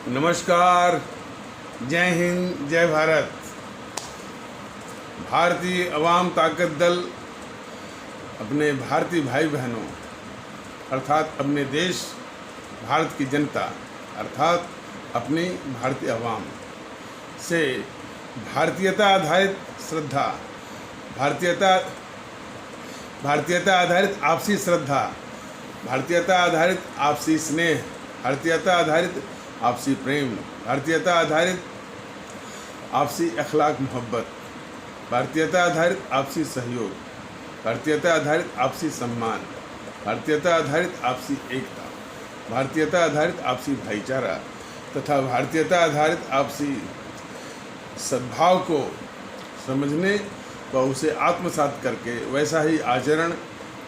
नमस्कार, जय हिंद, जय भारत। भारतीय अवाम ताकत दल अपने भारतीय भाई बहनों अर्थात अपने देश भारत की जनता अर्थात अपनी भारतीय अवाम से भारतीयता आधारित श्रद्धा, भारतीयता आधारित आपसी श्रद्धा, भारतीयता आधारित आपसी स्नेह, भारतीयता आधारित आपसी प्रेम, भारतीयता आधारित आपसी अखलाक मोहब्बत, भारतीयता आधारित आपसी सहयोग, भारतीयता आधारित आपसी सम्मान, भारतीयता आधारित आपसी एकता, भारतीयता आधारित आपसी भाईचारा तथा भारतीयता आधारित आपसी सद्भाव को समझने व उसे आत्मसात करके वैसा ही आचरण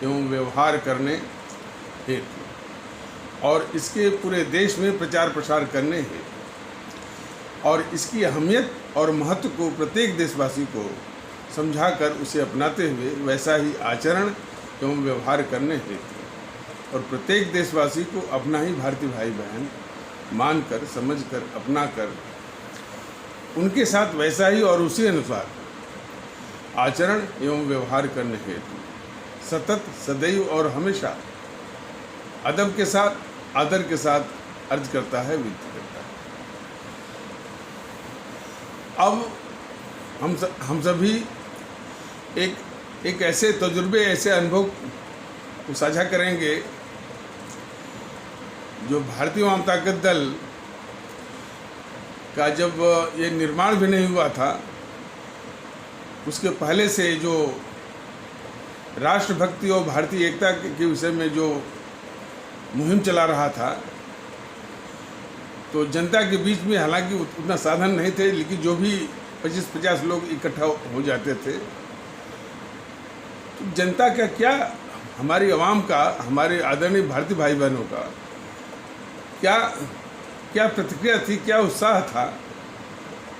एवं व्यवहार करने हेतु और इसके पूरे देश में प्रचार प्रसार करने हेतु और इसकी अहमियत और महत्व को प्रत्येक देशवासी को समझाकर उसे अपनाते हुए वैसा ही आचरण एवं व्यवहार करने हेतु और प्रत्येक देशवासी को अपना ही भारतीय भाई बहन मानकर, समझकर, अपनाकर उनके साथ वैसा ही और उसी अनुसार आचरण एवं व्यवहार करने हेतु सतत, सदैव और हमेशा अदब के साथ, आदर के साथ अर्ज करता है, विनती करता है। अब हम सभी एक ऐसे तजुर्बे, ऐसे अनुभव को साझा करेंगे जो भारतीय अवाम ताकत दल का जब ये निर्माण भी नहीं हुआ था उसके पहले से जो राष्ट्रभक्ति और भारतीय एकता के विषय में जो मुहिम चला रहा था, तो जनता के बीच में हालांकि उतना साधन नहीं थे, लेकिन जो भी 25-50 लोग इकट्ठा हो जाते थे तो जनता का क्या, हमारी आवाम का, हमारे आदरणीय भारतीय भाई बहनों का क्या प्रतिक्रिया थी, क्या उत्साह था,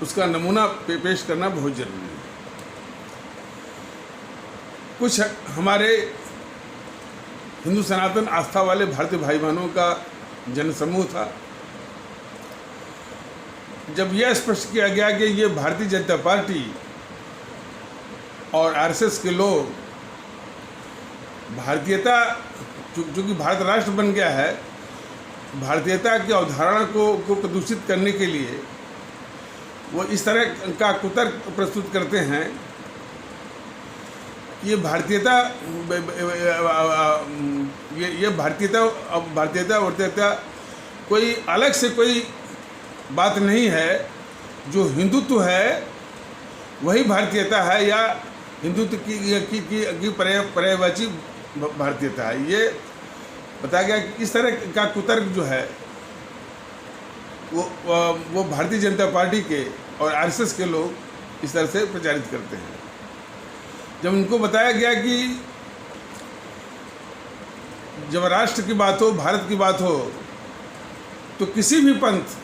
उसका नमूना पेश करना बहुत जरूरी है। कुछ हमारे हिंदू सनातन आस्था वाले भारतीय भाई बहनों का जनसमूह था। जब यह स्पष्ट किया गया कि ये भारतीय जनता पार्टी और आरएसएस के लोग भारतीयता, जो कि भारत राष्ट्र बन गया है, भारतीयता की अवधारणा को प्रदूषित करने के लिए वो इस तरह का कुतर्क प्रस्तुत करते हैं ये भारतीयता वर्तीयता कोई अलग से कोई बात नहीं है। जो हिंदुत्व है वही भारतीयता है या हिंदुत्व की पर्यायवाची भारतीयता है। ये बताया गया कि इस तरह का कुतर्क जो है वो भारतीय जनता पार्टी के और आरएसएस के लोग इस तरह से प्रचारित करते हैं। जब उनको बताया गया कि जब राष्ट्र की बात हो, भारत की बात हो, तो किसी भी पंथ,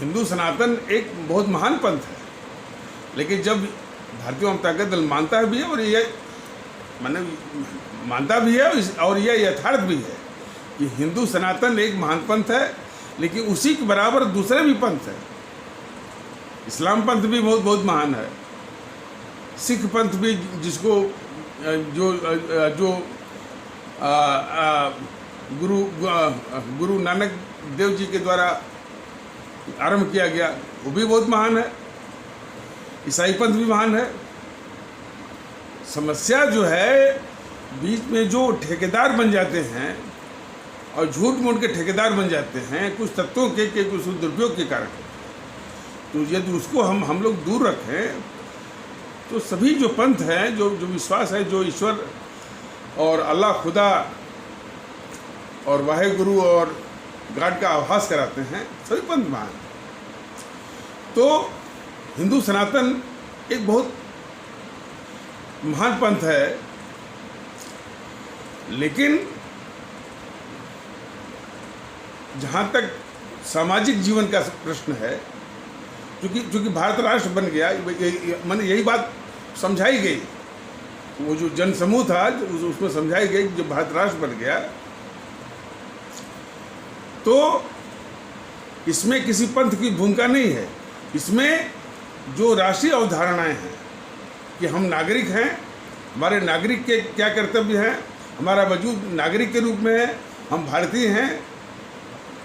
हिंदू सनातन एक बहुत महान पंथ है, लेकिन जब भारतीय अवाम ताकत दल मानता भी है और ये मानता भी है और यह यथार्थ भी है कि हिंदू सनातन एक महान पंथ है, लेकिन उसी के बराबर दूसरे भी पंथ है। इस्लाम पंथ भी बहुत महान है, सिख पंथ भी, जिसको जो गुरु नानक देव जी के द्वारा आरंभ किया गया, वो भी बहुत महान है। ईसाई पंथ भी महान है। समस्या जो है, बीच में जो ठेकेदार बन जाते हैं और झूठ मूठ के ठेकेदार बन जाते हैं कुछ तत्वों के कुछ दुरुपयोग के कारण, तो यदि उसको हम लोग दूर रखें तो सभी जो पंथ हैं, जो विश्वास है, जो ईश्वर और अल्लाह खुदा और वाहे गुरु और गॉड का आभास कराते हैं, सभी पंथ महान। तो हिंदू सनातन एक बहुत महान पंथ है, लेकिन जहाँ तक सामाजिक जीवन का प्रश्न है, क्योंकि भारत राष्ट्र बन गया, मैंने यही बात समझाई गई, वो जो जनसमूह था उसमें समझाई गई कि जब भारत राष्ट्र बन गया तो इसमें किसी पंथ की भूमिका नहीं है। इसमें जो राष्ट्रीय अवधारणाएं हैं कि हम नागरिक हैं, हमारे नागरिक के क्या कर्तव्य हैं, हमारा वजूद नागरिक के रूप में है, हम भारतीय हैं,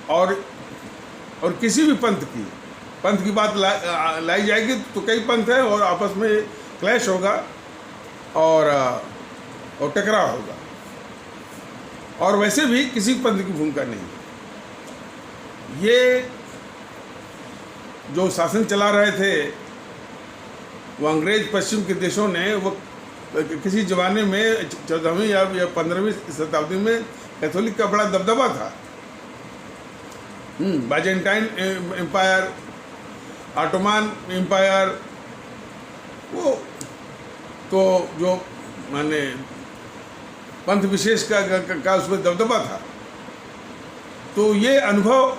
और किसी भी पंथ की बात लाई जाएगी तो कई पंथ हैं और आपस में क्लैश होगा और टकराव होगा, और वैसे भी किसी पंथ की भूमिका नहीं है। ये जो शासन चला रहे थे वो अंग्रेज पश्चिम के देशों ने, वो किसी ज़माने में 14वीं या 15वीं शताब्दी में कैथोलिक का बड़ा दबदबा था। बाइजेंटाइन एम्पायर, ऑटोमान एम्पायर, वो तो जो माने पंथ विशेष का उसमें दबदबा था। तो ये अनुभव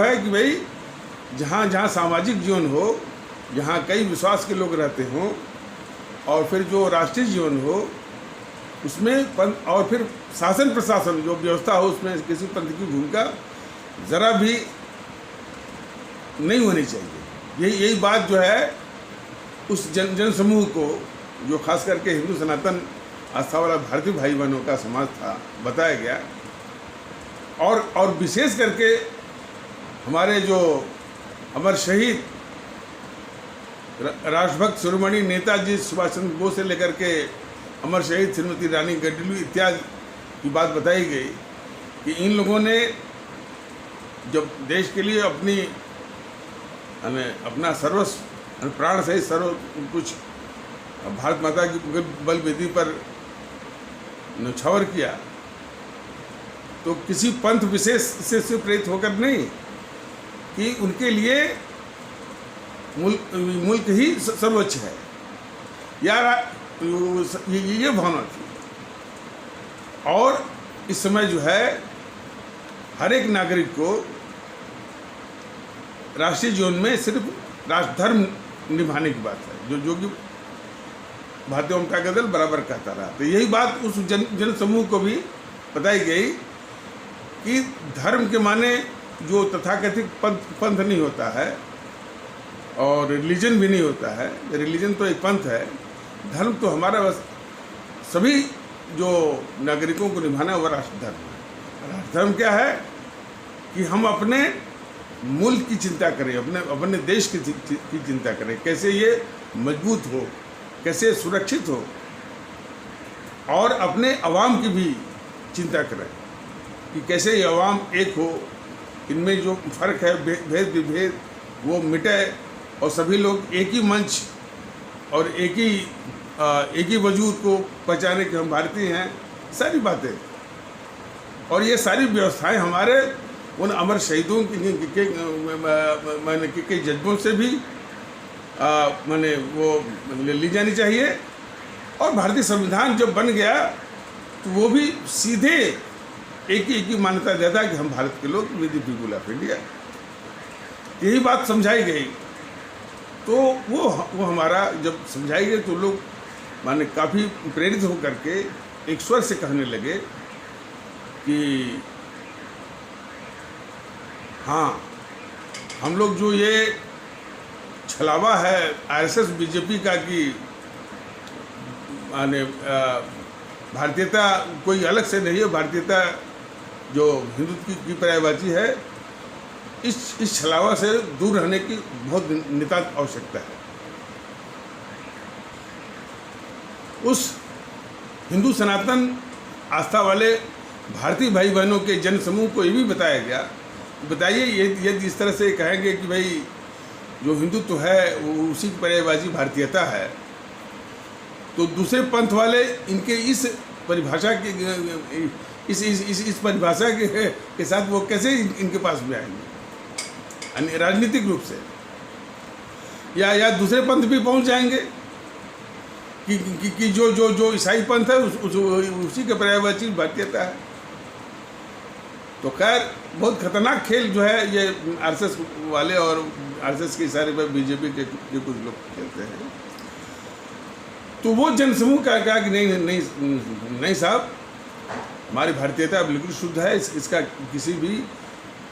है कि भाई जहाँ सामाजिक जीवन हो, जहाँ कई विश्वास के लोग रहते हों, और फिर जो राष्ट्रीय जीवन हो उसमें पंथ, और फिर शासन प्रशासन जो व्यवस्था हो, उसमें किसी पंथ की भूमिका ज़रा भी नहीं होनी चाहिए। यही बात जो है उस जन समूह को, जो खास करके हिंदू सनातन आस्था वाला भारतीय भाई बहनों का समाज था, बताया गया। और विशेष करके हमारे जो अमर शहीद राष्ट्रभक्त शिरोमणि नेताजी सुभाष चंद्र बोस से लेकर के अमर शहीद श्रीमती रानी गड्डलू इत्यादि की बात बताई गई कि इन लोगों ने जब देश के लिए अपना सर्वस्व, प्राण सहित सर्व कुछ भारत माता की बल वेदी पर न्यौछावर किया, तो किसी पंथ विशेष से प्रेरित होकर नहीं, कि उनके लिए मुल्क ही सर्वोच्च है, या ये भावना थी। और इस समय जो है हर एक नागरिक को राष्ट्रीय जीवन में सिर्फ राष्ट्र धर्म निभाने की बात है, जो कि भारतीय जनता दल बराबर कहता रहा। तो यही बात उस जन समूह को भी बताई गई कि धर्म के माने जो तथाकथित पंथ नहीं होता है, और रिलीजन भी नहीं होता है। रिलीजन तो एक पंथ है, धर्म तो हमारा बस सभी जो नागरिकों को निभाना है, वह राष्ट्र धर्म है। राष्ट्र धर्म क्या है कि हम अपने मुल्क की चिंता करें, अपने देश की चिंता करें, कैसे ये मजबूत हो, कैसे सुरक्षित हो, और अपने अवाम की भी चिंता करें कि कैसे ये अवाम एक हो, इनमें जो फ़र्क है, भेद विभेद, वो मिटे, और सभी लोग एक ही मंच और एक ही वजूद को पहचाने कि हम भारतीय हैं। सारी बातें और ये सारी व्यवस्थाएं हमारे उन अमर शहीदों के जज्बों से भी मैंने वो ली जानी चाहिए। और भारतीय संविधान जब बन गया तो वो भी सीधे एक ही मान्यता देता कि हम भारत के लोग, we the people of India. यही बात समझाई गई। तो वो हमारा जब समझाई गई तो लोग माने काफ़ी प्रेरित होकर के एक स्वर से कहने लगे कि हाँ, हम लोग जो ये छलावा है आरएसएस बीजेपी का कि माने भारतीयता कोई अलग से नहीं है, भारतीयता जो हिंदुत्व की पर्यायवाची है, इस छलावा से दूर रहने की बहुत नितांत आवश्यकता है। उस हिंदू सनातन आस्था वाले भारतीय भाई बहनों के जन समूह को ये भी बताया गया, बताइए यदि इस तरह से कहेंगे कि भाई जो हिंदुत्व है वो उसी की पर्यायवाची भारतीयता है, तो दूसरे पंथ वाले इनके इस परिभाषा के इस परिभाषा के साथ वो कैसे इनके पास में आएंगे राजनीतिक रूप से, या दूसरे पंथ भी पहुंच जाएंगे कि जो ईसाई पंथ है उसी के पर्यायवाची भारतीयता है। तो खैर बहुत खतरनाक खेल जो है ये आरएसएस वाले और आरएसएस के इशारे पर बीजेपी के कुछ लोग खेलते हैं। तो वो जनसमूह का कहा कि नहीं साहब, हमारी भारतीयता बिल्कुल शुद्ध है, इसका किसी भी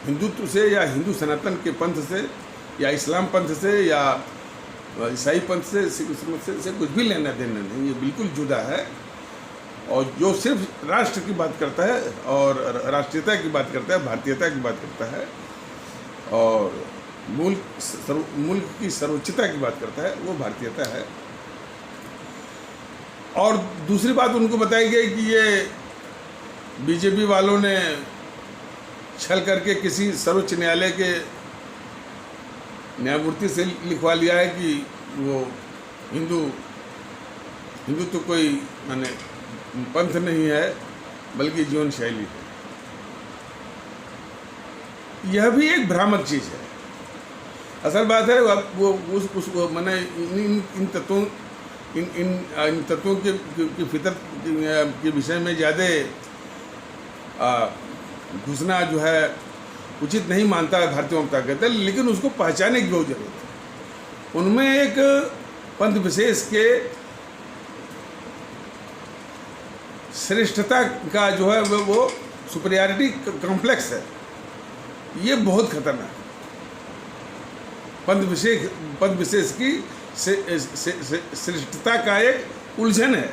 हिंदुत्व से या हिंदू सनातन के पंथ से या इस्लाम पंथ से या ईसाई पंथ से, सिख मत से कुछ भी लेना देना नहीं, ये बिल्कुल जुदा है। और जो सिर्फ राष्ट्र की बात करता है और राष्ट्रीयता की बात करता है, भारतीयता की बात करता है और मुल्क की सर्वोच्चता की बात करता है, वो भारतीयता है। और दूसरी बात उनको बताई गई कि ये बीजेपी वालों ने छल करके किसी सर्वोच्च न्यायालय के न्यायमूर्ति से लिखवा लिया है कि वो हिंदू तो कोई माने पंथ नहीं है बल्कि जीवन शैली है। यह भी एक भ्रामक चीज़ है। असल बात है वो उस माने इन तत्वों की फितरत के विषय में ज़्यादा घुसना जो है उचित नहीं मानता है भारतीय जनता कहते, लेकिन उसको पहचाने की बहुत जरूरत है। उनमें एक पंथ विशेष के श्रेष्ठता का जो है वो सुपरियरिटी कॉम्प्लेक्स है, ये बहुत खतरनाक है। पंथ विशेष की श्रेष्ठता का एक उलझन है।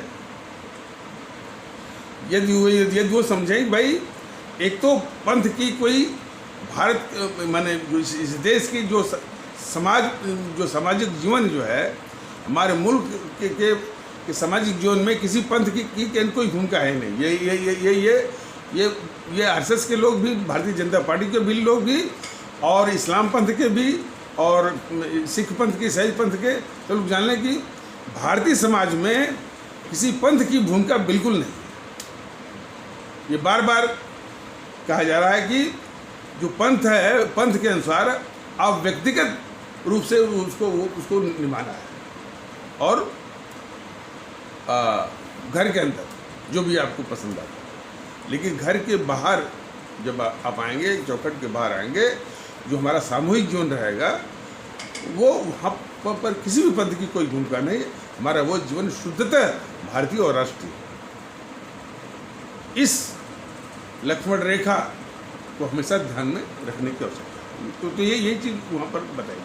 यदि वो समझें भाई एक तो पंथ की कोई भारत माने इस देश की जो सामाजिक जीवन जो है, हमारे मुल्क के सामाजिक जीवन में किसी पंथ की कोई भूमिका है नहीं। ये आरएसएस के लोग भी, भारतीय जनता पार्टी के भी लोग भी और इस्लाम पंथ के भी और सिख पंथ के, ईसाई पंथ के तो लोग जान लें कि भारतीय समाज में किसी पंथ की भूमिका बिल्कुल नहीं। ये बार बार कहा जा रहा है कि जो पंथ है, पंथ के अनुसार आप व्यक्तिगत रूप से उसको निभाना है और घर के अंदर जो भी आपको पसंद आता है, लेकिन घर के बाहर जब आप आएंगे, चौखट के बाहर आएंगे, जो हमारा सामूहिक जीवन रहेगा वो वहाँ पर किसी भी पंथ की कोई भूमिका नहीं। हमारा वो जीवन शुद्धतः भारतीय और राष्ट्रीय। इस लक्ष्मण रेखा को हमेशा ध्यान में रखने की आवश्यकता है। तो यही चीज़ वहाँ पर बताई गई।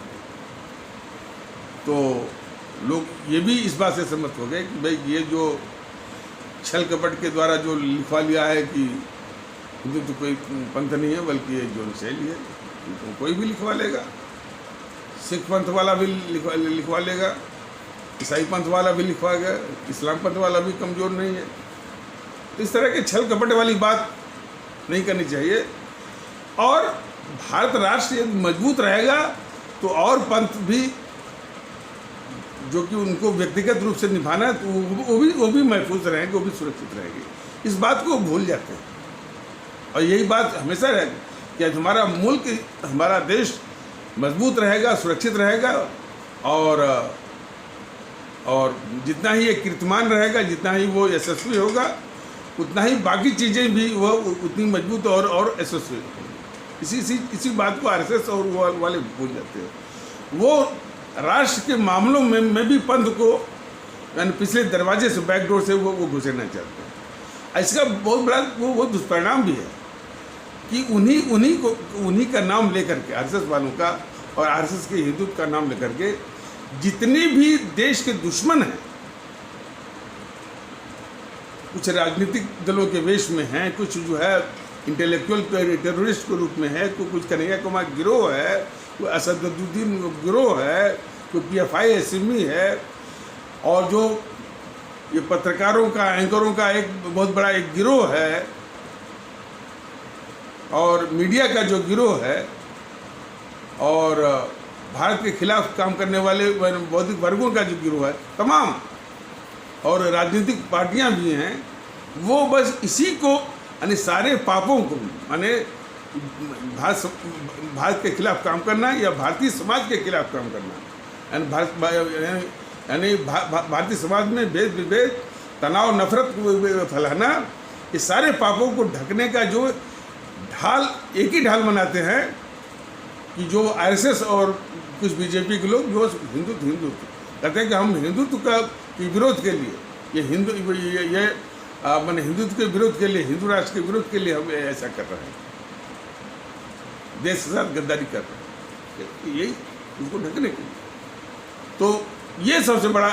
तो लोग ये भी इस बात से सहमत हो गए कि भाई ये जो छल कपट के द्वारा जो लिखवा लिया है कि हिंदू तो कोई पंथ नहीं है बल्कि ये जीवन शैली है, तो कोई भी लिखवा लेगा। सिख पंथ वाला भी लिखवा लेगा, ईसाई पंथ वाला भी लिखवाएगा, इस्लाम पंथ वाला भी कमज़ोर नहीं है। तो इस तरह के छल कपट वाली बात नहीं करनी चाहिए। और भारत राष्ट्र यदि मजबूत रहेगा तो और पंथ भी जो कि उनको व्यक्तिगत रूप से निभाना है तो वो भी महफूज रहेंगे, वो भी सुरक्षित रहेंगे। इस बात को भूल जाते हैं और यही बात हमेशा रहेगी कि हमारा मुल्क, हमारा देश मजबूत रहेगा, सुरक्षित रहेगा और जितना ही ये कीर्तिमान रहेगा, जितना ही वो यशस्वी होगा, उतना ही बाकी चीज़ें भी वो उतनी मजबूत और यशस्वी होंगी। इसी बात को आरएसएस और वो वाले भूल जाते हैं। वो राष्ट्र के मामलों में भी पंथ को यानी पिछले दरवाजे से, बैकडोर से वो घुसेना चाहते हैं। इसका बहुत बड़ा वो दुष्परिणाम भी है कि उन्हीं का नाम लेकर के, आरएसएस वालों का और आरएसएस के हिंदुत्व का नाम लेकर के जितने भी देश के दुश्मन हैं, कुछ राजनीतिक दलों के वेश में हैं, कुछ जो है इंटेलेक्चुअल टेररिस्ट के रूप में है, कुछ कन्हैया कुमार गिरोह है, कोई असदुद्दीन गिरोह है, कोई PFI एसएमई है, और जो ये पत्रकारों का, एंकरों का एक बहुत बड़ा एक गिरोह है, और मीडिया का जो गिरोह है, और भारत के खिलाफ काम करने वाले बौद्धिक वर्गों का जो गिरोह है, तमाम और राजनीतिक पार्टियां भी हैं, वो बस इसी को यानी सारे पापों को यानी भारत के खिलाफ काम करना या भारतीय समाज के खिलाफ काम करना, यानी भारतीय समाज में भेद विभेद, तनाव, नफरत फैलाना, ये सारे पापों को ढकने का जो ढाल, एक ही ढाल बनाते हैं कि जो आरएसएस और कुछ बीजेपी के लोग जो हिंदुत्व कहते हैं कि हम हिंदुत्व का विरोध के लिए, ये मैंने हिंदुत्व के विरोध के लिए, हिंदू राष्ट्र के विरोध के लिए हम ऐसा कर रहे हैं। देश के साथ गद्दारी कर रहे हैं, यही उसको ढकने के लिए। तो ये सबसे बड़ा,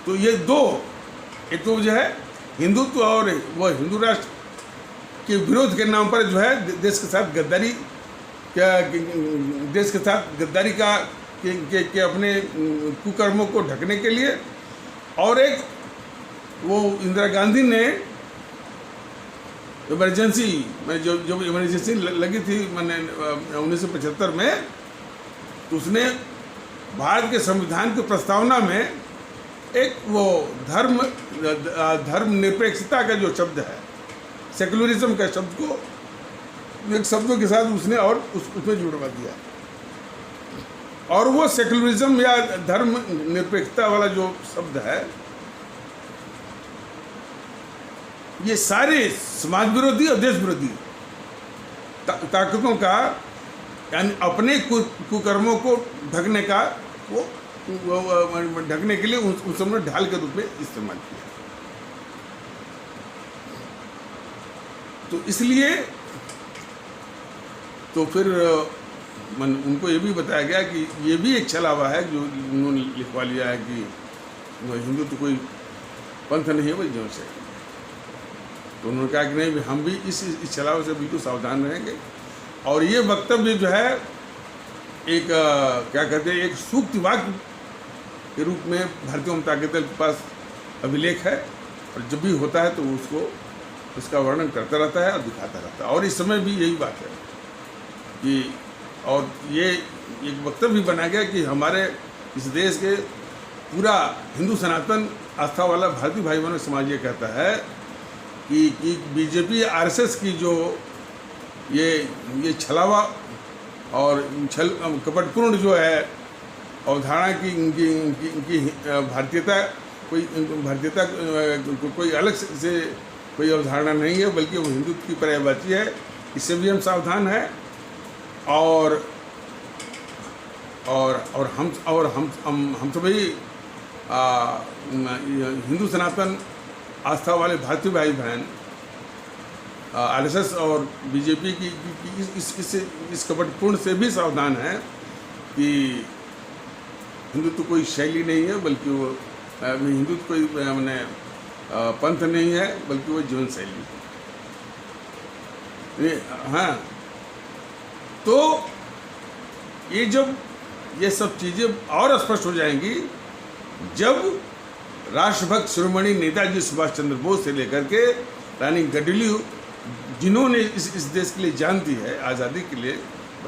तो ये दो, एक तो जो है हिंदुत्व और वो हिंदू राष्ट्र के विरोध के नाम पर जो है देश के साथ गद्दारी देश के साथ गद्दारी के अपने कुकर्मों को ढकने के लिए, और एक वो इंदिरा गांधी ने इमरजेंसी में जो इमरजेंसी लगी थी मैंने 1975 में, तो उसने भारत के संविधान की प्रस्तावना में एक वो धर्मनिरपेक्षता का जो शब्द है, सेकुलरिज्म का शब्द को एक शब्दों के साथ उसने और उसमें जुड़वा दिया। और वो सेकुलरिज्म या धर्म निरपेक्षता वाला जो शब्द है, ये सारे समाज विरोधी और देश विरोधी ताकतों का, यानी अपने कुकर्मों को ढकने का वो ढकने के लिए उस समय ढाल के रूप में इस्तेमाल किया। तो इसलिए तो फिर उनको ये भी बताया गया कि ये भी एक छलावा है जो उन्होंने लिखवा लिया है कि हिंदू तो कोई पंथ नहीं है, वही जो से। तो उन्होंने कहा कि नहीं, हम भी इस छलावे से बिल्कुल सावधान रहेंगे। और ये वक्तव्य जो है एक क्या कहते हैं, एक सूक्ति वाक्य के रूप में भारतीय जनता दल के पास अभिलेख है, और जब भी होता है तो उसको उसका वर्णन करता रहता है और दिखाता रहता है। और इस समय भी यही बात है कि, और ये एक वक्तव्य भी बना गया कि हमारे इस देश के पूरा हिंदू सनातन आस्था वाला भारतीय भाई बहनों समाज ये कहता है कि बीजेपी आरएसएस की जो ये छलावा और कपटपूर्ण जो है अवधारणा की भारतीयता कोई अलग से कोई अवधारणा नहीं है, बल्कि वो हिंदुत्व की पर्यायवाची है। इससे भी हम सावधान हैं। और हम सभी हिंदू सनातन आस्था वाले भारतीय भाई बहन आरएसएस और बीजेपी की इस कपटपूर्ण से भी सावधान है कि हिंदुत्व कोई शैली नहीं है, बल्कि वो हिंदुत्व कोई मैंने पंथ नहीं है, बल्कि वो जीवन शैली है। हाँ, तो ये जब ये सब चीज़ें और स्पष्ट हो जाएंगी जब राष्ट्रभक्त शिरोमणि नेताजी सुभाष चंद्र बोस से लेकर के रानी गडलियू, जिन्होंने इस देश के लिए जान दी है, आज़ादी के लिए,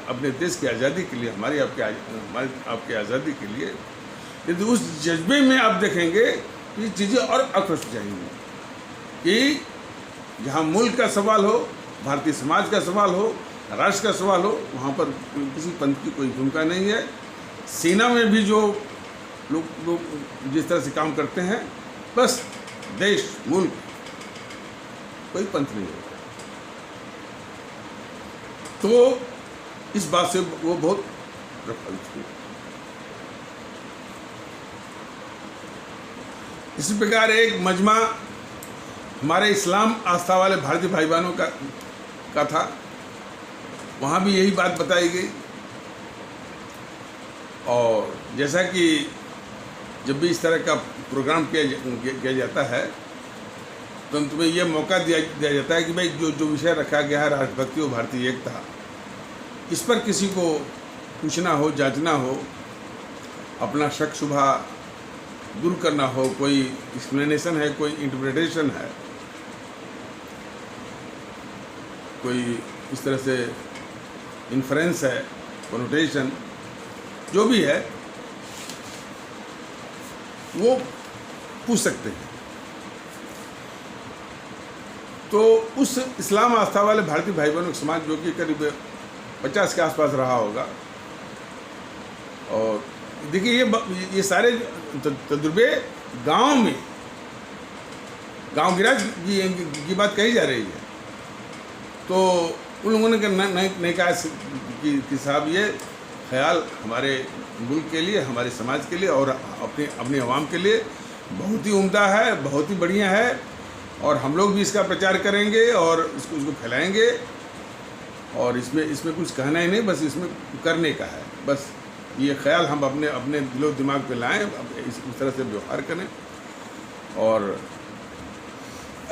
अपने देश की आज़ादी के लिए, हमारे आपके आज़ादी के लिए, यदि उस जज्बे में आप देखेंगे ये चीज़ें और अकृष्ट जाएंगी कि जहाँ मुल्क का सवाल हो, भारतीय समाज का सवाल हो, राष्ट्र का सवाल हो, वहाँ पर किसी पंथ की कोई भूमिका नहीं है। सेना में भी जो लोग जिस तरह से काम करते हैं, बस देश मुल्क, कोई पंथ नहीं होता। तो इस बात से वो बहुत प्रभावित हुए। इसी प्रकार एक मजमा हमारे इस्लाम आस्था वाले भारतीय भाई बहनों का था, वहाँ भी यही बात बताई गई। और जैसा कि जब भी इस तरह का प्रोग्राम किया जाता है तो तुम्हें यह मौका दिया जाता है कि भाई जो विषय रखा गया है राष्ट्रभक्ति और भारतीय एकता, इस पर किसी को पूछना हो, जांचना हो, अपना शक शुबा दूर करना हो, कोई एक्सप्लेनेशन है, कोई इंटरप्रिटेशन है, कोई इस तरह से इन्फ्रेंस है, कोनोटेशन, जो भी है वो पूछ सकते हैं। तो उस इस्लाम आस्था वाले भारतीय भाई बहनों का समाज, जो कि करीब 50 के आसपास रहा होगा, और देखिए ये सारे तजुर्बे गांव में, गांव गिराज की बात कही जा रही है। तो उन लोगों ने नहीं कहा कि साहब ये ख्याल हमारे मुल्क के लिए, हमारे समाज के लिए और अपने अवाम के लिए बहुत ही उम्दा है, बहुत ही बढ़िया है, और हम लोग भी इसका प्रचार करेंगे और उसको फैलाएंगे। और इसमें इसमें कुछ कहना ही नहीं, बस इसमें करने का है। बस ये ख्याल हम अपने अपने दिलो दिमाग पे लाएं, इस तरह से व्यवहार करें और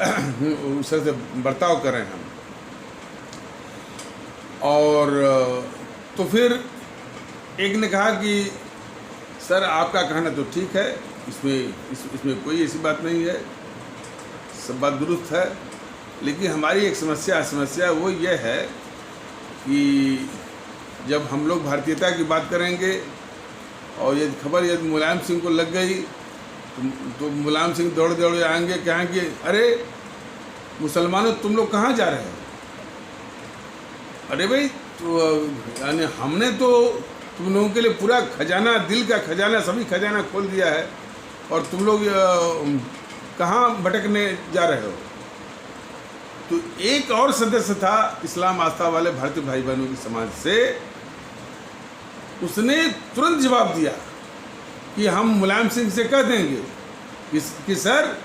उस तरह से बर्ताव करें हम। और तो फिर एक ने कहा कि सर आपका कहना तो ठीक है, इसमें कोई ऐसी बात नहीं है, सब बात दुरुस्त है, लेकिन हमारी एक समस्या वो ये है कि जब हम लोग भारतीयता की बात करेंगे और ये खबर यदि मुलायम सिंह को लग गई तो मुलायम सिंह दौड़ दौड़ आएंगे, कहेंगे अरे मुसलमानों तुम लोग कहाँ जा रहे हो? अरे भाई तो यानी हमने तो तुम लोगों के लिए पूरा खजाना, दिल का खजाना, सभी खजाना खोल दिया है और तुम लोग कहाँ भटकने जा रहे हो? तो एक और सदस्य था इस्लाम आस्था वाले भारतीय भाई बहनों की समाज से, उसने तुरंत जवाब दिया कि हम मुलायम सिंह से कह देंगे कि सर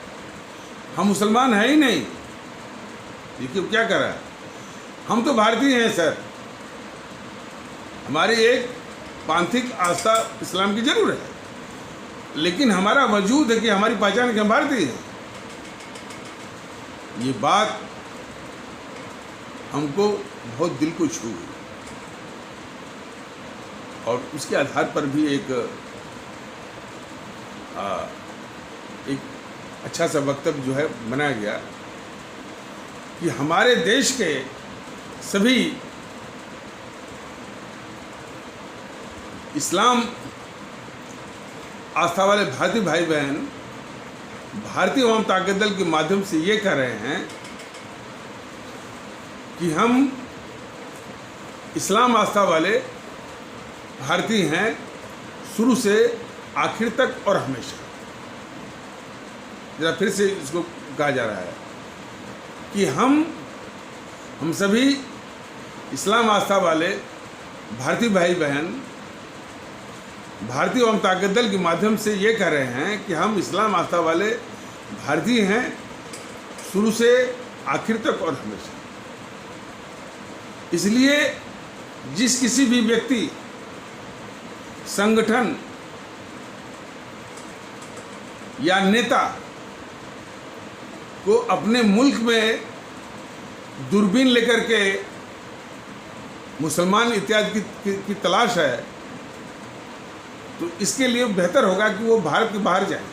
हम मुसलमान हैं ही नहीं। देखिए क्या कर रहा है, हम तो भारतीय हैं सर, हमारी एक पांथिक आस्था इस्लाम की जरूर है, लेकिन हमारा वजूद है कि हमारी पहचान कि हम भारतीय हैं। ये बात हमको बहुत दिल को छू गई और उसके आधार पर भी एक अच्छा सा वक्तव्य जो है बनाया गया कि हमारे देश के सभी इस्लाम आस्था वाले भारतीय भाई बहन भारतीय अवाम ताकत दल के माध्यम से ये कह रहे हैं कि हम इस्लाम आस्था वाले भारतीय हैं शुरू से आखिर तक और हमेशा। जरा फिर से इसको कहा जा रहा है कि हम सभी इस्लाम आस्था वाले भारतीय भाई बहन भारतीय अवाम ताकत दल के माध्यम से ये कह रहे हैं कि हम इस्लाम आस्था वाले भारतीय हैं शुरू से आखिर तक और हमेशा। इसलिए जिस किसी भी व्यक्ति, संगठन या नेता को अपने मुल्क में दूरबीन लेकर के मुसलमान इत्यादि की तलाश है, तो इसके लिए बेहतर होगा कि वो भारत के बाहर जाएं,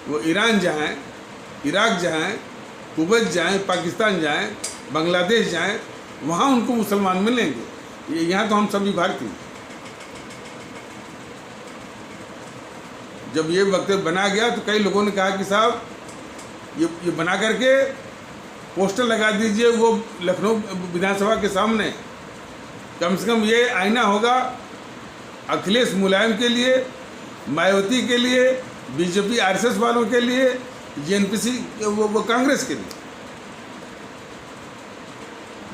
वो ईरान जाएं, इराक जाएं, कुवैत जाएं, पाकिस्तान जाएं, बांग्लादेश जाएं, वहाँ उनको मुसलमान मिलेंगे। यहाँ तो हम सभी भारतीय। जब ये वक्तव्य बना गया तो कई लोगों ने कहा कि साहब ये बना करके पोस्टर लगा दीजिए वो लखनऊ विधानसभा के सामने, कम से कम ये आईना होगा अखिलेश मुलायम के लिए, मायावती के लिए, बीजेपी आरएसएस वालों के लिए, जेएनपीसी वो कांग्रेस के लिए।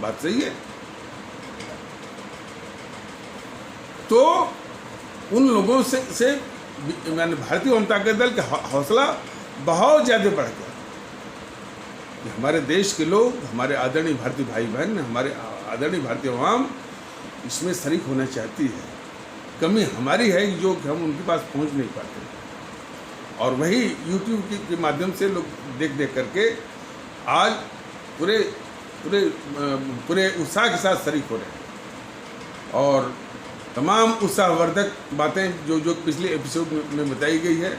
बात सही है। तो उन लोगों से मैंने भारतीय अवाम ताकत दल का हौसला बहुत ज़्यादा बढ़ गया। हमारे देश के लोग, हमारे आदरणीय भारतीय भाई बहन, हमारे आदरणीय भारतीय अवाम इसमें शरीक होना चाहती है। कमी हमारी है जो कि हम उनके पास पहुंच नहीं पाते, और वही यूट्यूब के माध्यम से लोग देख करके आज पूरे पूरे पूरे उत्साह के साथ शरीक हो रहे हैं। और तमाम उत्साहवर्धक बातें जो पिछले एपिसोड में बताई गई है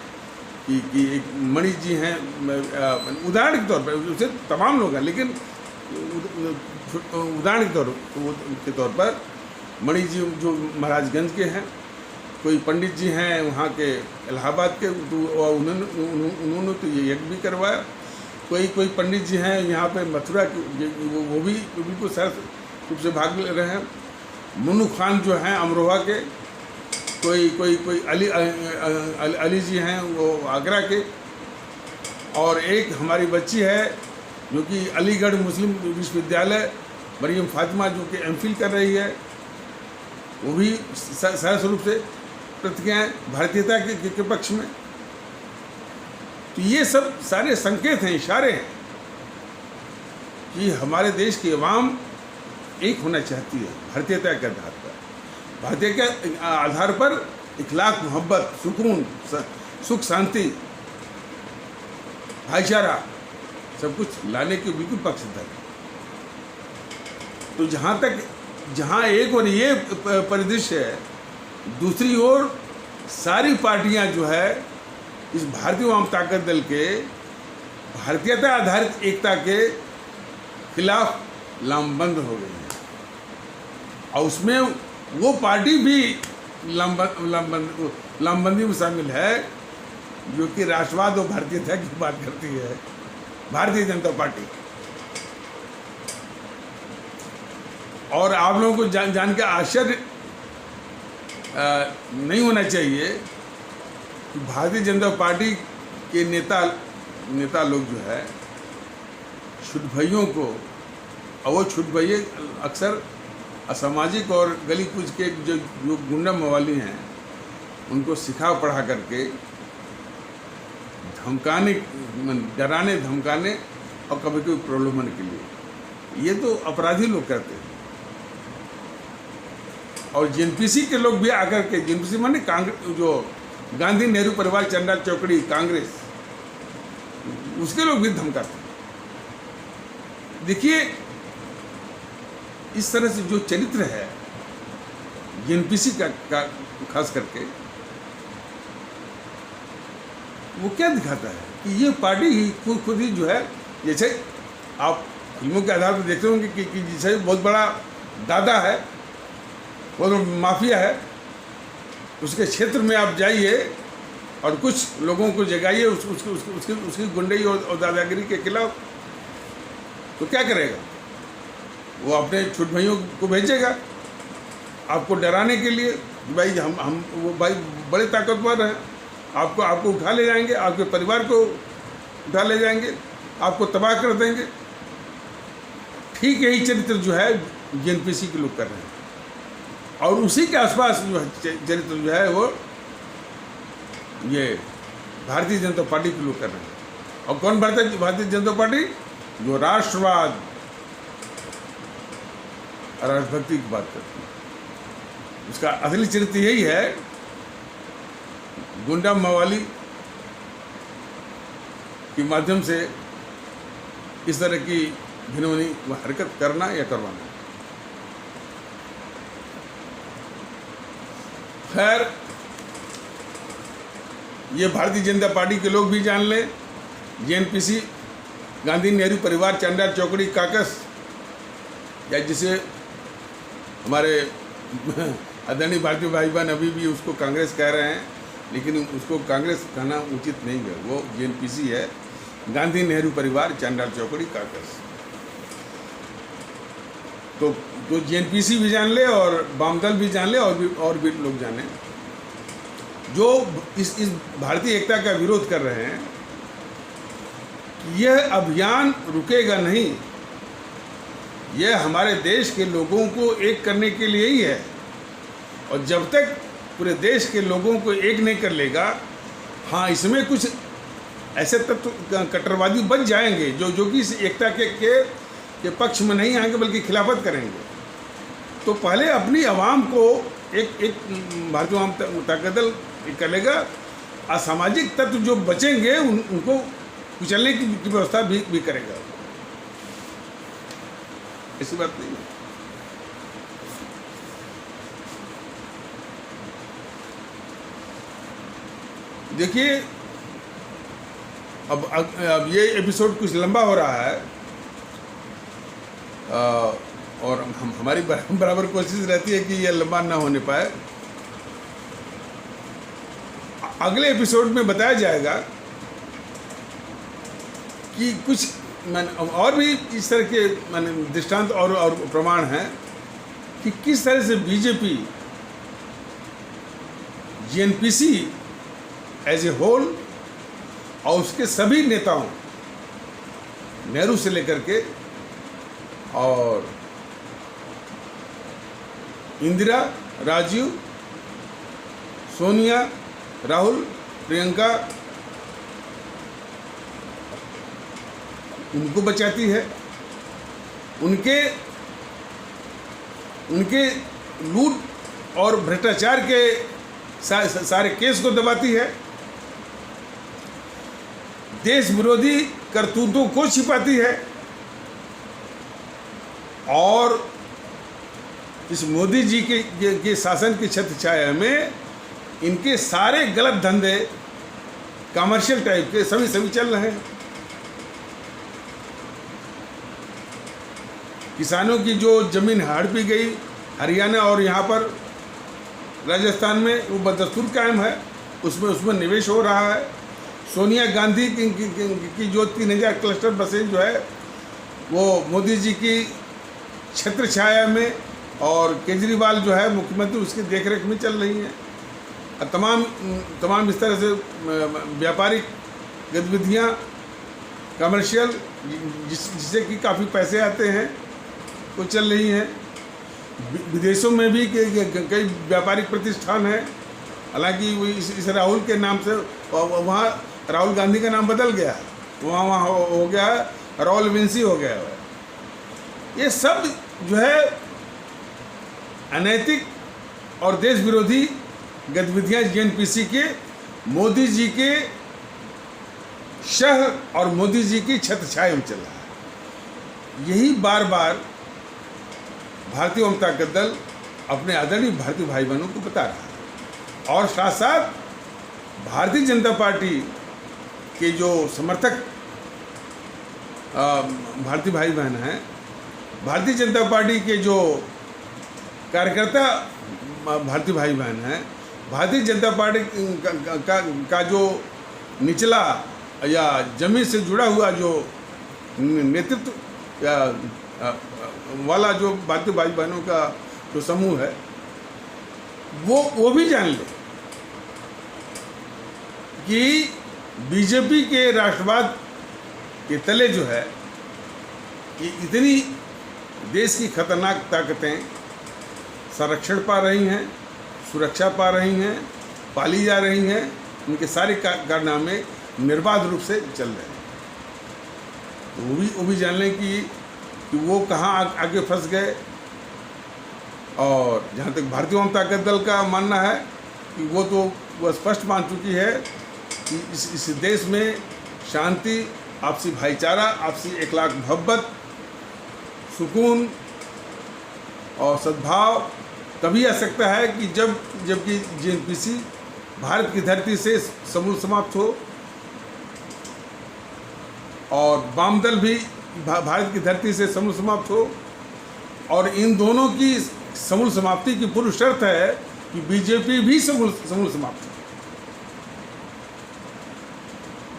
कि एक मणि जी हैं, उदाहरण के तौर पर, उसे तमाम लोग हैं लेकिन उदाहरण के तौर पर मणि जी जो महाराजगंज के हैं, कोई पंडित जी हैं वहाँ के इलाहाबाद के, तो उन्होंने तो ये यज्ञ भी करवाया। कोई पंडित जी हैं यहाँ पे मथुरा के, वो भी बिल्कुल सरस रूप से भाग ले रहे हैं। मुन्नू खान जो हैं अमरोहा के, कोई अली जी हैं वो आगरा के, और एक हमारी बच्ची है जो कि अलीगढ़ मुस्लिम विश्वविद्यालय मरियम फातिमा जो कि एमफिल कर रही है, वो भी सरस रूप से प्रतिज्ञाएँ भारतीयता के पक्ष में। तो ये सब सारे संकेत हैं, इशारे हैं कि हमारे देश की अवाम एक होना चाहती है भारतीयता के आधार पर। भारतीय के आधार पर इखलाक, मोहब्बत, सुकून, सुख, शांति, भाईचारा सब कुछ लाने के बिल्कुल पक्षधर है। तो जहाँ एक और ये परिदृश्य है, दूसरी ओर सारी पार्टियां जो है इस भारतीय वाम ताकत दल के भारतीयता आधारित एकता के खिलाफ लामबंद हो गई है, और उसमें वो पार्टी भी लामबंदी में शामिल है जो कि राष्ट्रवाद और भारतीयता की बात करती है, भारतीय जनता पार्टी। और आप लोगों को जान के आश्चर्य नहीं होना चाहिए कि भारतीय जनता पार्टी के नेता लोग जो है छुट भइयों को, और वो छुट भइये अक्सर असामाजिक और गली कूच के जो गुंडा मवाली हैं उनको सिखा पढ़ा करके धमकाने, डराने धमकाने और कभी कभी प्रलोभन के लिए, ये तो अपराधी लोग करते हैं। और जेएनपीसी के लोग भी आकर के, जेएनपीसी माने कांग्रेस, जो गांधी नेहरू परिवार चंदा चौकड़ी कांग्रेस, उसके लोग भी धमकाते हैं। देखिए इस तरह से जो चरित्र है जेएनपीसी का खास करके, वो क्या दिखाता है कि ये पार्टी ही खुद ही जो है, जैसे आप फिल्मों के आधार पर देखते होंगे कि जैसे बहुत बड़ा दादा है, बहुत माफिया है, उसके क्षेत्र में आप जाइए और कुछ लोगों को जगाइए उसकी गुंडई और दादागिरी के खिलाफ, तो क्या करेगा वो? अपने छोट भाइयों को भेजेगा आपको डराने के लिए, भाई हम वो भाई बड़े ताकतवर हैं, आपको उठा ले जाएंगे, आपके परिवार को उठा ले जाएंगे, आपको तबाह कर देंगे। ठीक यही चरित्र जो है जेएनपीसी के लोग कर रहे हैं, और उसी के आसपास जो चरित्र जो है वो ये भारतीय जनता पार्टी के लोग कर रहे हैं। और कौन भारतीय जनता पार्टी? जो राष्ट्रवाद और राष्ट्रभक्ति की बात करती है, उसका असली चरित्र यही है, गुंडा मवाली के माध्यम से इस तरह की घिनौनी हरकत करना या करवाना। खैर, ये भारतीय जनता पार्टी के लोग भी जान लें, जेएनपीसी, गांधी नेहरू परिवार चंदा चौकड़ी काकस, या जिसे हमारे आदरणीय भारतीय भाई बहन अभी भी उसको कांग्रेस कह रहे हैं, लेकिन उसको कांग्रेस कहना उचित नहीं है, वो जेएनपीसी है, गांधी नेहरू परिवार चंदा चौकड़ी काकस। तो जेएनपीसी भी जान ले और वामदल भी जान ले और भी लोग जाने, जो इस भारतीय एकता का विरोध कर रहे हैं। यह अभियान रुकेगा नहीं, यह हमारे देश के लोगों को एक करने के लिए ही है, और जब तक पूरे देश के लोगों को एक नहीं कर लेगा, हाँ इसमें कुछ ऐसे तत्व कट्टरवादी बच जाएंगे जो कि इस एकता के पक्ष में नहीं आएंगे बल्कि खिलाफत करेंगे। तो पहले अपनी आवाम को एक भारतीय आवाम ताकत दल करेगा, असामाजिक तत्व जो बचेंगे उनको कुचलने की व्यवस्था भी करेगा। ऐसी बात नहीं है। देखिए अब ये एपिसोड कुछ लंबा हो रहा है, और हमारी बराबर कोशिश रहती है कि ये लंबा ना होने पाए। अगले एपिसोड में बताया जाएगा कि कुछ और भी इस तरह के दृष्टांत और प्रमाण हैं कि किस तरह से बीजेपी, जेएनपीसी एज ए होल और उसके सभी नेताओं, नेहरू से लेकर के और इंदिरा, राजीव, सोनिया, राहुल, प्रियंका, उनको बचाती है। उनके उनके लूट और भ्रष्टाचार के सारे केस को दबाती है, देश विरोधी करतूतों को छिपाती है, और इस मोदी जी के शासन की छत्र छाया में इनके सारे गलत धंधे कमर्शियल टाइप के सभी चल रहे हैं। किसानों की जो जमीन हड़पी गई हरियाणा और यहाँ पर राजस्थान में, वो बदस्तूर कायम है, उसमें निवेश हो रहा है। सोनिया गांधी की जो 3000 क्लस्टर बसें जो है वो मोदी जी की छत्र छाया में, और केजरीवाल जो है मुख्यमंत्री उसकी देखरेख में चल रही हैं। तमाम इस तरह से व्यापारिक गतिविधियाँ कमर्शियल जिससे कि काफ़ी पैसे आते हैं वो चल रही हैं। विदेशों में भी कई व्यापारिक प्रतिष्ठान हैं, हालांकि वो इस राहुल के नाम से वहाँ राहुल गांधी का नाम बदल गया, वहाँ हो गया राहुल विंसी हो गया है। ये सब जो है अनैतिक और देश विरोधी गतिविधियाँ जीएनपीसी के मोदी जी के शह और मोदी जी की छत्र छाया में चल रहा है। यही बार बार भारतीय जनता दल अपने आदरणीय भारतीय भाई बहनों को बता रहा है, और साथ साथ भारतीय जनता पार्टी के जो समर्थक भारतीय भाई बहन हैं, भारतीय जनता पार्टी के जो कार्यकर्ता भारतीय भाई बहन हैं, भारतीय जनता पार्टी का जो निचला या जमीन से जुड़ा हुआ जो नेतृत्व या वाला जो भारतीय भाई बहनों का जो समूह है, वो भी जान ले कि बीजेपी के राष्ट्रवाद के तले जो है कि इतनी देश की खतरनाक ताकतें संरक्षण पा रही हैं, सुरक्षा पा रही हैं, पाली जा रही हैं, उनके सारे कारनामे निर्बाध रूप से चल रहे हैं। तो वो भी जान लें कि वो कहाँ आगे फंस गए। और जहाँ तक भारतीय जनता दल का मानना है कि वो स्पष्ट मान चुकी है कि इस देश में शांति, आपसी भाईचारा, आपसी एकलाख मोहब्बत, सुकून और सद्भाव तभी आ सकता है कि जबकि जीएनपीसी भारत की धरती से समूल समाप्त हो, और वाम दल भी भारत की धरती से समूल समाप्त हो, और इन दोनों की समूल समाप्ति की पूर्व शर्त है कि बीजेपी भी समूल समाप्त हो।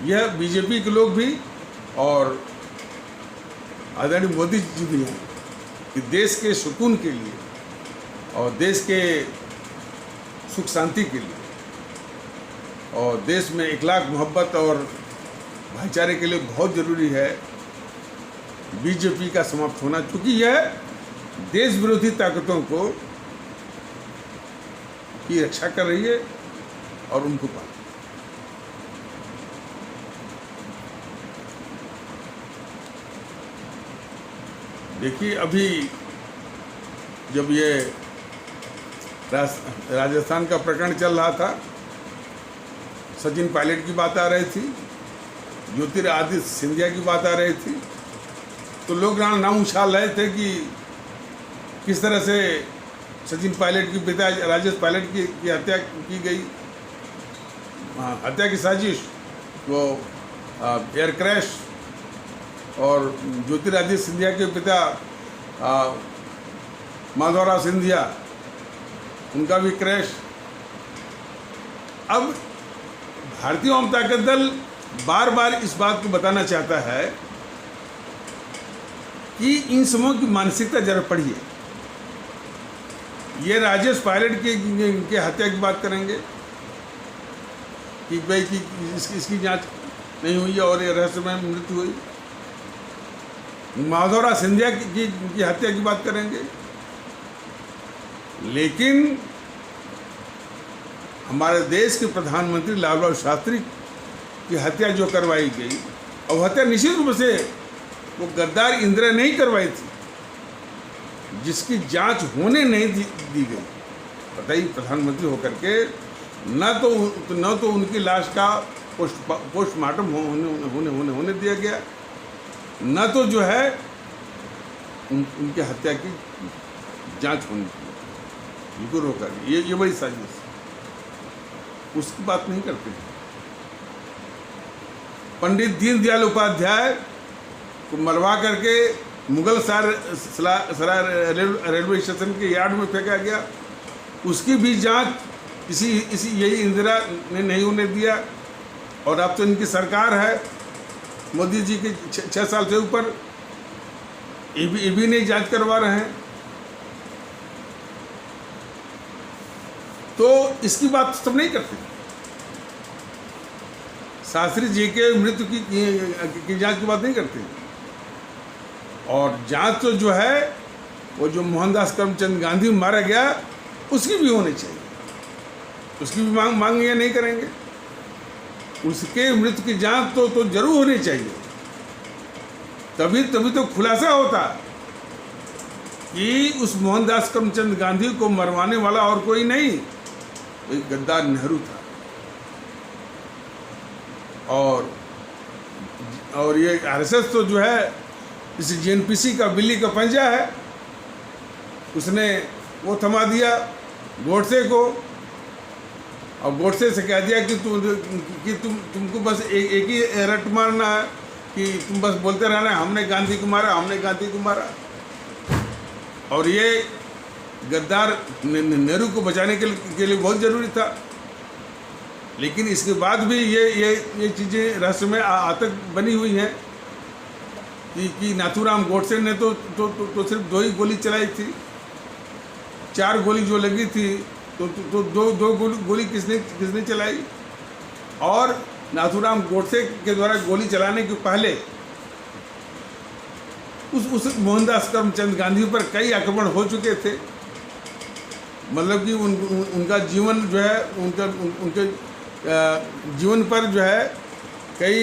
यह बीजेपी के लोग भी और आदरणीय मोदी जी भी हैं कि देश के सुकून के लिए और देश के सुख शांति के लिए और देश में इखलाक मोहब्बत और भाईचारे के लिए बहुत ज़रूरी है बीजेपी का समाप्त होना, क्योंकि यह देश विरोधी ताकतों को की रक्षा कर रही है और उनको पाल। देखिए, अभी जब ये राजस्थान का प्रकरण चल रहा था, सचिन पायलट की बात आ रही थी, ज्योतिरादित्य सिंधिया की बात आ रही थी, तो लोग नाम उछाल रहे थे कि किस तरह से सचिन पायलट की पिता राजेश पायलट की हत्या की गई, हत्या की साजिश, वो एयर क्रैश, और ज्योतिरादित्य सिंधिया के पिता माधवराव सिंधिया, उनका भी क्रैश। अब भारतीय जनता दल बार बार इस बात को बताना चाहता है कि इन समूहों की मानसिकता जरा पढ़िए। ये राजेश पायलट के हत्या की बात करेंगे कि भाई कि इसकी जांच नहीं हुई और ये रहस्यमय मृत्यु हुई। माधवराव सिंधिया की हत्या की बात करेंगे, लेकिन हमारे देश के प्रधानमंत्री लाल बहादुर शास्त्री की हत्या जो करवाई गई, और हत्या निश्चित रूप से वो गद्दार इंदिरा नहीं करवाई थी, जिसकी जांच होने नहीं दी गई। बताइए, प्रधानमंत्री होकर के न तो उनकी लाश का पोस्टमार्टम होने दिया गया, न तो जो है उनके हत्या की जांच होनी चाहिए, बिल्कुल रोका। ये बड़ी साजिश, उसकी बात नहीं करते। पंडित दीनदयाल उपाध्याय को मरवा करके मुगल सराय रेलवे स्टेशन के यार्ड में फेंका गया, उसकी भी जांच इसी यही इंदिरा ने नहीं होने दिया। और अब तो इनकी सरकार है, मोदी जी के 6 साल से ऊपर, ये भी नहीं जांच करवा रहे हैं। तो इसकी बात सब नहीं करते। शास्त्री जी के मृत्यु की जांच की बात नहीं करते। और जांच तो जो है वो जो मोहनदास करमचंद गांधी मारा गया उसकी भी होनी चाहिए, उसकी भी मांग ये नहीं करेंगे। उसके मृत्यु की जांच तो जरूर होनी चाहिए। तभी तो खुलासा होता कि उस मोहनदास करमचंद गांधी को मरवाने वाला और कोई नहीं, एक गद्दार नेहरू था। और ये आरएसएस तो जो है इस जेएनपीसी का बिल्ली का पंजा है, उसने वो थमा दिया गोडसे को, और गोडसे से कह दिया कि तुमको बस एक ही रट मारना है, कि तुम बस बोलते रहना है हमने गांधी को मारा, हमने गांधी को मारा। और ये गद्दार नेहरू को बचाने के लिए बहुत ज़रूरी था। लेकिन इसके बाद भी ये चीज़ें रहस्य में आतंक बनी हुई हैं कि नाथूराम गोडसे ने तो सिर्फ 2 ही गोली चलाई थी। 4 गोली जो लगी थी तो दो गोली किसने चलाई। और नाथूराम गोडसे के द्वारा गोली चलाने के पहले उस मोहनदास करमचंद गांधी पर कई आक्रमण हो चुके थे। मतलब कि उनका जीवन जो है, उनके जीवन पर जो है कई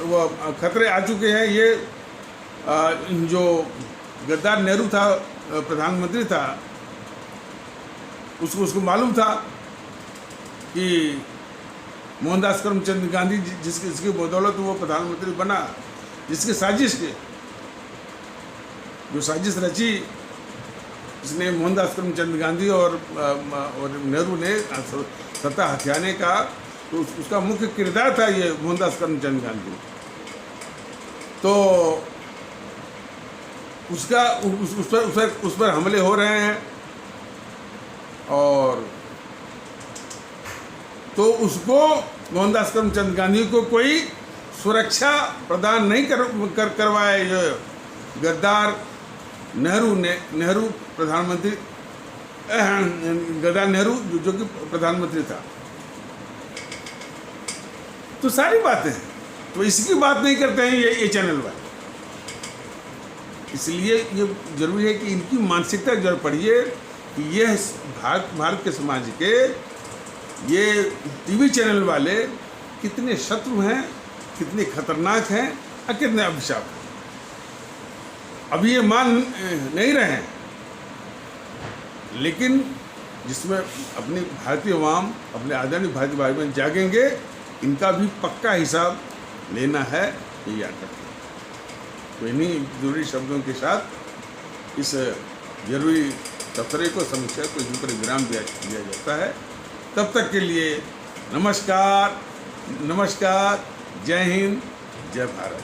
वो खतरे आ चुके हैं। ये जो गद्दार नेहरू था, प्रधानमंत्री था, उसको मालूम था कि मोहनदास करमचंद गांधी जिसकी बदौलत वो प्रधानमंत्री बना, जिसकी जो साजिश रची, जिसने मोहनदास करमचंद गांधी और नेहरू ने सत्ता हथियाने का, तो उसका मुख्य किरदार था ये मोहनदास करमचंद गांधी। तो उस पर हमले हो रहे हैं, और तो उसको मोहनदास करमचंद गांधी को कोई सुरक्षा प्रदान नहीं करवाया ये गद्दार नेहरू प्रधानमंत्री, गद्दार नेहरू जो कि प्रधानमंत्री था। तो सारी बातें हैं, तो इसकी बात नहीं करते हैं ये चैनल वाले। इसलिए ये जरूरी है कि इनकी मानसिकता जरूर पढ़िए कि यह भारत के समाज के ये टीवी चैनल वाले कितने शत्रु हैं, कितने खतरनाक हैं और कितने अभिशाप हैं। अभी ये मान नहीं रहे हैं, लेकिन जिसमें अपनी भारतीय अवाम, अपने आदरणीय भारतीय भाई बहन जागेंगे, इनका भी पक्का हिसाब लेना है, ये याद रखें। तो इन्हीं जरूरी शब्दों के साथ इस जरूरी तबसरे को, समीक्षा को यहीं पर विराम दिया जाता है। तब तक के लिए नमस्कार, जय हिंद, जय भारत।